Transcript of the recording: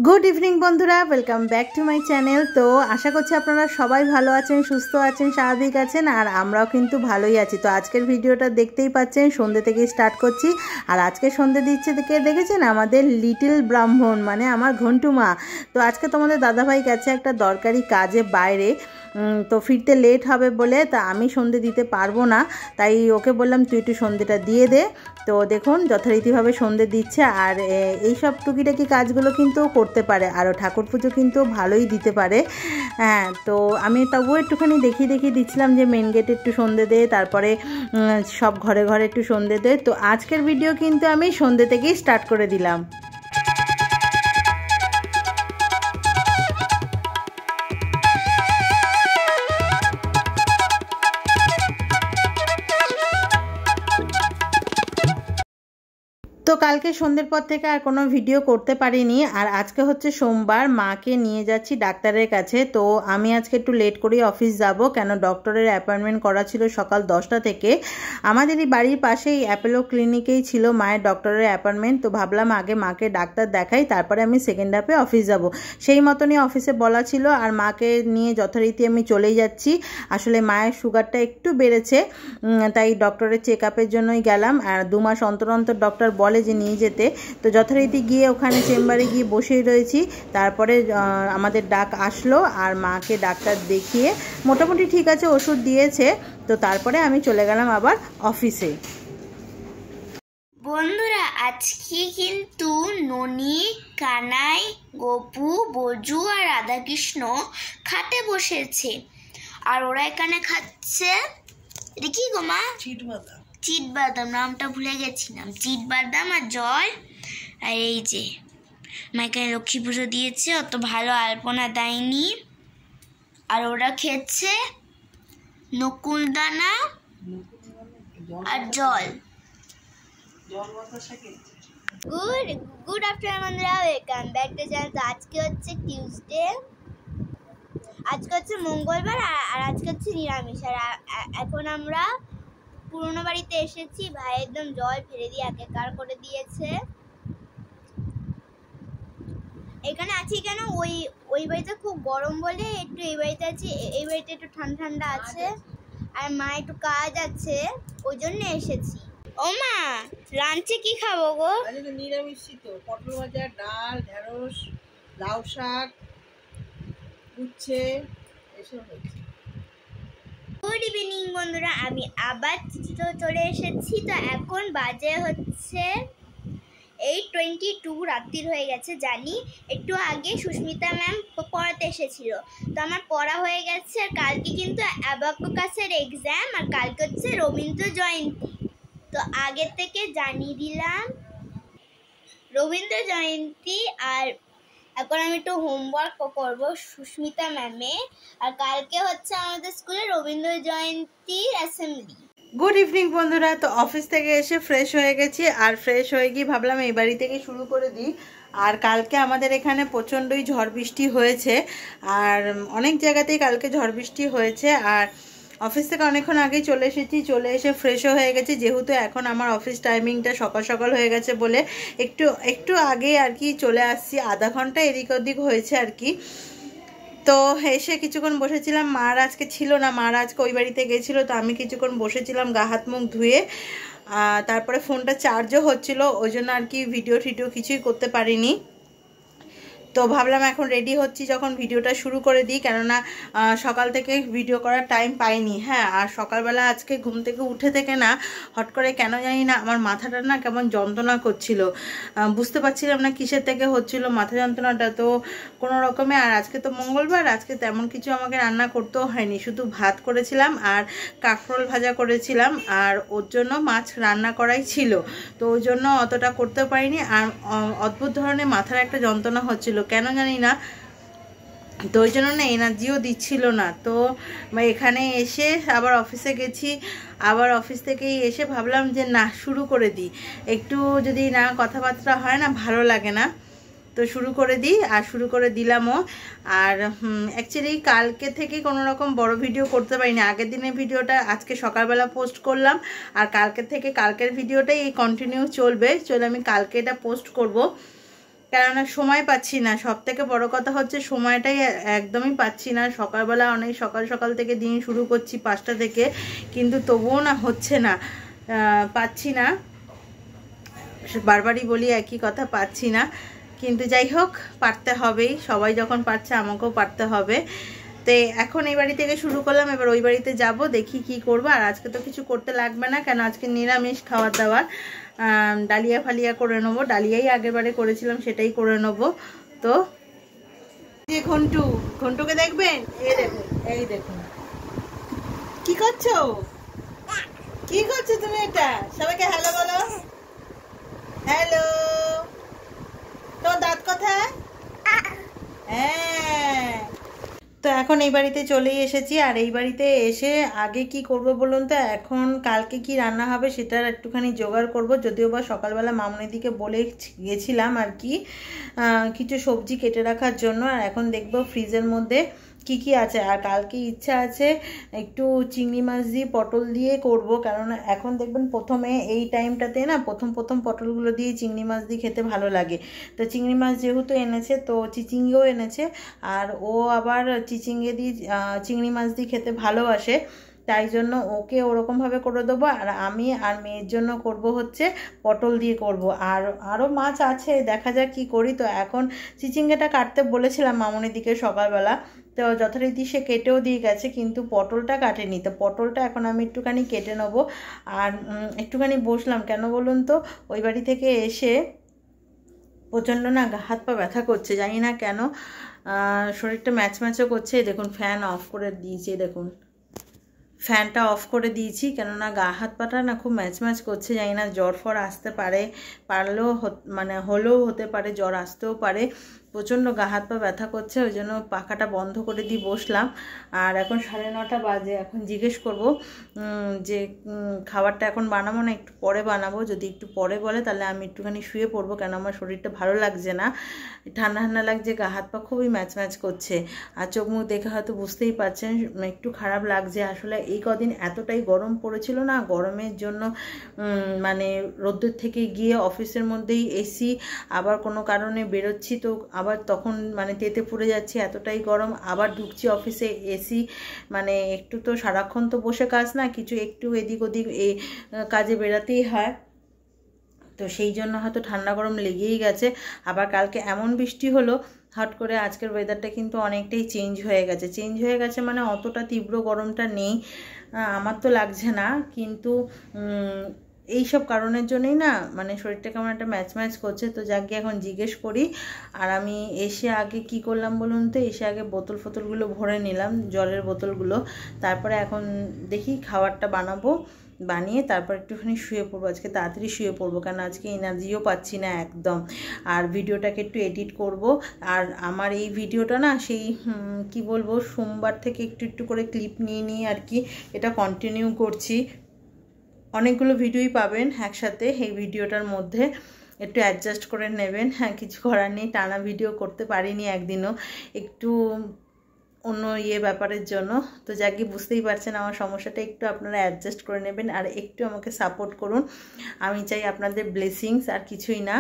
Good evening बंधुरा welcome back to my channel. तो आशा करছি আপনারা সবাই ভালো আছেন, সুস্থ আছেন, স্বাভাবিক আছেন আর আমরাও কিন্তু ভালোই আছি। তো আজকের ভিডিওটা দেখতেই পাচ্ছেন সন্ধ্যে থেকে স্টার্ট করছি। আর আজকে সন্ধ্যে দিচ্ছে কে দেখেছেন? আমাদের লিটল ব্রাহ্মণ মানে আমার ঘন্টু মা। তো আজকে তোমাদের দাদাভাই গেছে একটা দরকারি কাজে বাইরে, তো ফিরতে লেট হবে বলে তা আমি সন্ধে দিতে পারবো না, তাই ওকে বললাম তুই একটু সন্ধেটা দিয়ে দে। তো দেখুন যথারীতিভাবে সন্ধে দিচ্ছে আর এই সব টুকিটাকি কাজগুলো কিন্তু করতে পারে আর ঠাকুর পুজো কিন্তু ভালোই দিতে পারে। হ্যাঁ, তো আমি তবুও একটুখানি দেখিয়ে দিচ্ছিলাম যে মেন গেটে একটু সন্ধে দে, তারপরে সব ঘরে ঘরে একটু সন্ধে দে। তো আজকের ভিডিও কিন্তু আমি সন্ধে থেকেই স্টার্ট করে দিলাম। তো কালকে সন্ধ্যের পর থেকে আর কোনো ভিডিও করতে পারিনি। আর আজকে হচ্ছে সোমবার, মাকে নিয়ে যাচ্ছি ডাক্তারের কাছে। তো আমি আজকে একটু লেট করেই অফিস যাব, কেন ডক্টরের অ্যাপয়েন্টমেন্ট করা ছিল সকাল 10টা থেকে। আমাদেরই বাড়ির পাশেই অ্যাপোলো ক্লিনিকেই ছিল মায়ের ডক্টরের অ্যাপয়েন্টমেন্ট। তো ভাবলাম আগে মাকে ডাক্তার দেখাই, তারপরে আমি সেকেন্ড হাফে অফিস যাব। সেই মতনই অফিসে বলা ছিল আর মাকে নিয়ে যথারীতি আমি চলেই যাচ্ছি। আসলে মায়ের সুগারটা একটু বেড়েছে, তাই ডক্টরের চেক আপের জন্যই গেলাম। আর 2 মাস অন্তর অন্তর ডক্টর বলে যে নিয়ে যেতে। তো যথারীতি গিয়ে ওখানে চেম্বারে গিয়ে বসেই রয়েছি। তারপরে আমাদের ডাক আসলো আর মাকে ডাক্তার দেখিয়ে মোটামুটি ঠিক আছে, ওষুধ দিয়েছে। তো তারপরে আমি চলে গেলাম আবার অফিসে। বন্ধুরা আজকে কিন্তু ননি, কানাই, গপু, বজু আর রাধাকৃষ্ণ খাতে বসেছে আর ওরা এখানে খাচ্ছে এটা কি গো মা? চিটবাদাম, নামটা ভুলে গেছিলাম। চিটবাদাম আর জল। আর এই যে মা এখানে লক্ষ্মী পুজো দিয়েছে, অত ভালো আলপনা দেয়নি। আর ওরা খেচ্ছে নকুলদানা আর জল। গুড আফটারনুন বন্ধুরা, ওয়েলকাম ব্যাক টু চ্যানেল। তো আজকে হচ্ছে টিউসডে, আজকে হচ্ছে মঙ্গলবার আর আজকে হচ্ছে নিরামিষ। আর এখন আমরা পুরোনো বাড়িতে এসেছি। ভাই একদম জল ফেলে দিয়ে একাকার করে দিয়েছে। এখানে আছি কেন, ওই বাড়িতে খুব গরম বলে একটু এই বাড়িতে আছি। এই বাড়িতে একটু ঠান্ডা ঠান্ডা আছে আর মা একটু কাজ আছে, ওই জন্য এসেছি। ও মা, লাঞ্চে কি খাবো গো? আজকে নিরামিষই তো, পটল ভাজা, ডাল, ঢেঁড়স, লাউ শাক, উচ্ছে এসব হয়েছে। গুড ইভিনিং বন্ধুরা, আমি আবার চলে এসেছি। তো এখন বাজে হচ্ছে 8:22, রাত্রির হয়ে গেছে জানি। একটু আগে সুস্মিতা ম্যাম পড়াতে এসেছিল, তো আমার পড়া হয়ে গেছে। আর কালকে কিন্তু অ্যাবাকাসের এক্সাম আর কালকে হচ্ছে রবীন্দ্র জয়ন্তী। তো আগে থেকে জানিয়ে দিলাম রবীন্দ্র জয়ন্তী। আর এখন আমি একটু হোমওয়ার্ক করবো সুস্মিতা ম্যামে। আর কালকে হচ্ছে আমাদের স্কুলে রবীন্দ্র জয়ন্তীর অ্যাসেম্বলি। গুড ইভিনিং বন্ধুরা, তো অফিস থেকে এসে ফ্রেশ হয়ে গেছি আর ফ্রেশ হয়ে গিয়ে ভাবলাম এই বাড়ি থেকে শুরু করে দিই। আর কালকে আমাদের এখানে প্রচণ্ডই ঝড় বৃষ্টি হয়েছে আর অনেক জায়গাতেই কালকে ঝড় বৃষ্টি হয়েছে। আর অফিস থেকে অনেকক্ষণ আগেই চলে এসেছি, চলে এসে ফ্রেশও হয়ে গেছি। যেহেতু এখন আমার অফিস টাইমিংটা সকাল সকাল হয়ে গেছে বলে একটু আগে আর কি চলে আসছি, আধা ঘন্টা এদিক ওদিক হয়েছে আর কি। তো এসে কিছুক্ষণ বসেছিলাম, মার আজকে ছিল না, মার আজকে ওই বাড়িতে গেছিলো। তো আমি কিছুক্ষণ বসেছিলাম গা হাত মুখ ধুয়ে, তারপরে ফোনটা চার্জও হচ্ছিল, ওই জন্য আর কি ভিডিও কিছুই করতে পারিনি। তো ভাবলাম এখন রেডি হচ্ছি, যখন ভিডিওটা শুরু করে দিই, কেননা সকাল থেকে ভিডিও করার টাইম পাইনি। হ্যাঁ, আর সকালবেলা আজকে ঘুম থেকে উঠে থেকে না হট করে কেন জানি না আমার মাথাটা না কেমন যন্ত্রণা করছিল, বুঝতে পারছিলাম না কিসের থেকে হচ্ছিল মাথা যন্ত্রণাটা। তো কোনো রকমে, আর আজকে তো মঙ্গলবার, আজকে তেমন কিছু আমাকে রান্না করতেও হয়নি, শুধু ভাত করেছিলাম আর কাঁকরোল ভাজা করেছিলাম আর ওর জন্য মাছ রান্না করাই ছিল। তো ওই জন্য অতটা করতে পারিনি। আর অদ্ভুত ধরনের মাথার একটা যন্ত্রণা হচ্ছিল কেন জানি না, তো ওই জন্য না এনার্জিও দিচ্ছিল না। তো এখানে এসে আবার অফিসে গেছি, আবার অফিস থেকেই এসে ভাবলাম যে না শুরু করে দিই, একটু যদি না কথাবার্তা হয় না ভালো লাগে না। তো শুরু করে দিই আর শুরু করে দিলামও। আর অ্যাকচুয়ালি কালকে থেকে কোনো রকম বড় ভিডিও করতে পারিনি, আগের দিনের ভিডিওটা আজকে সকালবেলা পোস্ট করলাম আর কালকের ভিডিওটাই এই কন্টিনিউ চলবে, আমি কালকে এটা পোস্ট করব। কেননা সময় পাচ্ছি না, সব থেকে বড় কথা হচ্ছে সময়টাই একদমই পাচ্ছি না। সকালবেলা অনেক সকাল সকাল থেকে দিন শুরু করছি 5টা থেকে, কিন্তু তবুও না হচ্ছে না, পাচ্ছি না। বারবারই বলি একই কথা, পাচ্ছি না। কিন্তু যাই হোক, পারতে হবেই, সবাই যখন পারছে আমাকেও পারতে হবে। তো এখন এই বাড়ি থেকে শুরু করলাম, এবার ওই বাড়িতে যাব, দেখি কি করব। আর আজকে তো কিছু করতে লাগবে না, কেন আজকে নিরামিষ খাওয়ার দাওয়ার। ডালিয়া ফালিয়া করে নেবো, ডালিয়াই আগেরবারে করেছিলাম সেটাই করে নেবো। তো যে ঘন্টুকে দেখবেন, এই দেখুন কি করছো, কি করছো তুমি? এটা সবাইকে হ্যালো বলো, হ্যালো। তোমার দাঁত কোথায়? হ্যাঁ। তো এখন এই বাড়িতে চলেই এসেছি। আর এই বাড়িতে এসে আগে কি করব বলুন তো, এখন কালকে কি রান্না হবে সেটার একটুখানি জোগাড় করব। যদিও বা সকালবেলা মামনিদিকে বলে গেছিলাম আর কি, কিছু সবজি কেটে রাখার জন্য। আর এখন দেখব ফ্রিজের মধ্যে কি কি আছে। আর কালকে ইচ্ছা আছে একটু চিংড়ি মাছ দিয়ে পটল দিয়ে করব, কারণ এখন দেখবেন প্রথমে এই টাইমটাতে না প্রথম পটলগুলো দিয়ে চিংড়ি মাছ দিয়ে খেতে ভালো লাগে। তো চিংড়ি মাছ যেহেতু এনেছে, তো চিচিঙ্গেও এনেছে, আর ও আবার চিচিঙ্গে দিয়ে চিংড়ি মাছ দিয়ে খেতে ভালোবাসে, তাই জন্য ওকে ওরকমভাবে করে দেবো। আর আমি আর মেয়ের জন্য করব হচ্ছে পটল দিয়ে করব। আর আরও মাছ আছে, দেখা যাক কী করি। তো এখন চিচিঙ্গাটা কাটতে বলেছিলাম মামনির দিকে সকালবেলা, তো যথারীতি সে কেটেও দিয়ে গেছে, কিন্তু পটলটা কাটেনি। তো পটলটা এখন আমি একটুখানি কেটে নেবো। আর একটুখানি বসলাম, কেন বলুন তো, ওই বাড়ি থেকে এসে প্রচণ্ড না হাত পা ব্যথা করছে, জানি না কেন, শরীরটা ম্যাচম্যাচও করছে। দেখুন ফ্যান অফ করে দিয়েছি, দেখুন ফ্যানটা অফ করে দিয়েছি, কেননা গা হাত পাটা না খুব ম্যাচ করছে। জানি না জ্বর ফর আসতে পারলেও মানে হলেও হতে পারে, জ্বর আসতেও পারে। প্রচণ্ড গা হাত পা ব্যথা করছে, ওই জন্য পাখাটা বন্ধ করে দিয়ে বসলাম। আর এখন 9:30 বাজে। এখন জিজ্ঞেস করব যে খাবারটা এখন বানাবো না একটু পরে বানাবো। যদি একটু পরে বলে তাহলে আমি একটুখানি শুয়ে পড়বো, কেন আমার শরীরটা ভালো লাগছে না, ঠান্ডা ঠান্ডা লাগছে, গা হাত পা খুবই ম্যাচ করছে। আর চোখ মুখ দেখে হয়তো বুঝতেই পারছেন একটু খারাপ লাগছে। আসলে এই কদিন এতটাই গরম পড়েছিল না, গরমের জন্য মানে রোদ্দুর থেকে গিয়ে অফিসের মধ্যেই এসি, আবার কোনো কারণে বেরোচ্ছি তো আবার তখন মানে তেতে পুড়ে যাচ্ছি, এতটাই গরম। আবার ঢুকছি অফিসে, এসি, মানে একটু তো সারাক্ষণ তো বসে কাজ না, কিছু একটু এদিক ওদিক এই কাজে বেরাতেই হয়। তো সেই জন্য হয়তো ঠান্ডা গরম লেগেই গেছে। আবার কালকে এমন বৃষ্টি হলো হট করে, আজকের ওয়েদারটা কিন্তু অনেকটাই চেঞ্জ হয়ে গেছে মানে অতটা তীব্র গরমটা নেই, আমার তো লাগছে না। কিন্তু এই সব কারণের জন্যই না মানে শরীরটা কেমন একটা ম্যাচ করছে। তো যাকে এখন জিজ্ঞেস করি। আর আমি এসে আগে কি করলাম বলুন তো, এসে আগে বোতলগুলো ভরে নিলাম, জলের বোতলগুলো। তারপরে এখন দেখি খাবারটা বানিয়ে তারপর একটুখানি শুয়ে পড়বো। আজকে তাড়াতাড়ি শুয়ে পড়বো, কারণ আজকে এনার্জিও পাচ্ছি না একদম। আর ভিডিওটাকে একটু এডিট করব। আর আমার এই ভিডিওটা না সেই কি বলবো, সোমবার থেকে একটু করে ক্লিপ নিয়ে আর কি এটা কন্টিনিউ করছি। অনেকগুলো ভিডিওই পাবেন একসাথে, এই ভিডিওটার মধ্যে একটু অ্যাডজাস্ট করে নেবেন। হ্যাঁ, কিছু করার নেই, টানা ভিডিও করতে পারিনি একদিনও, একটু অন্য ব্যাপারের জন্য। তো যাকে বুঝতেই পারছেন আমার সমস্যাটা, একটু আপনারা অ্যাডজাস্ট করে নেবেন আর একটু আমাকে সাপোর্ট করুন। আমি চাই আপনাদের ব্লেসিংস, আর কিছুই না।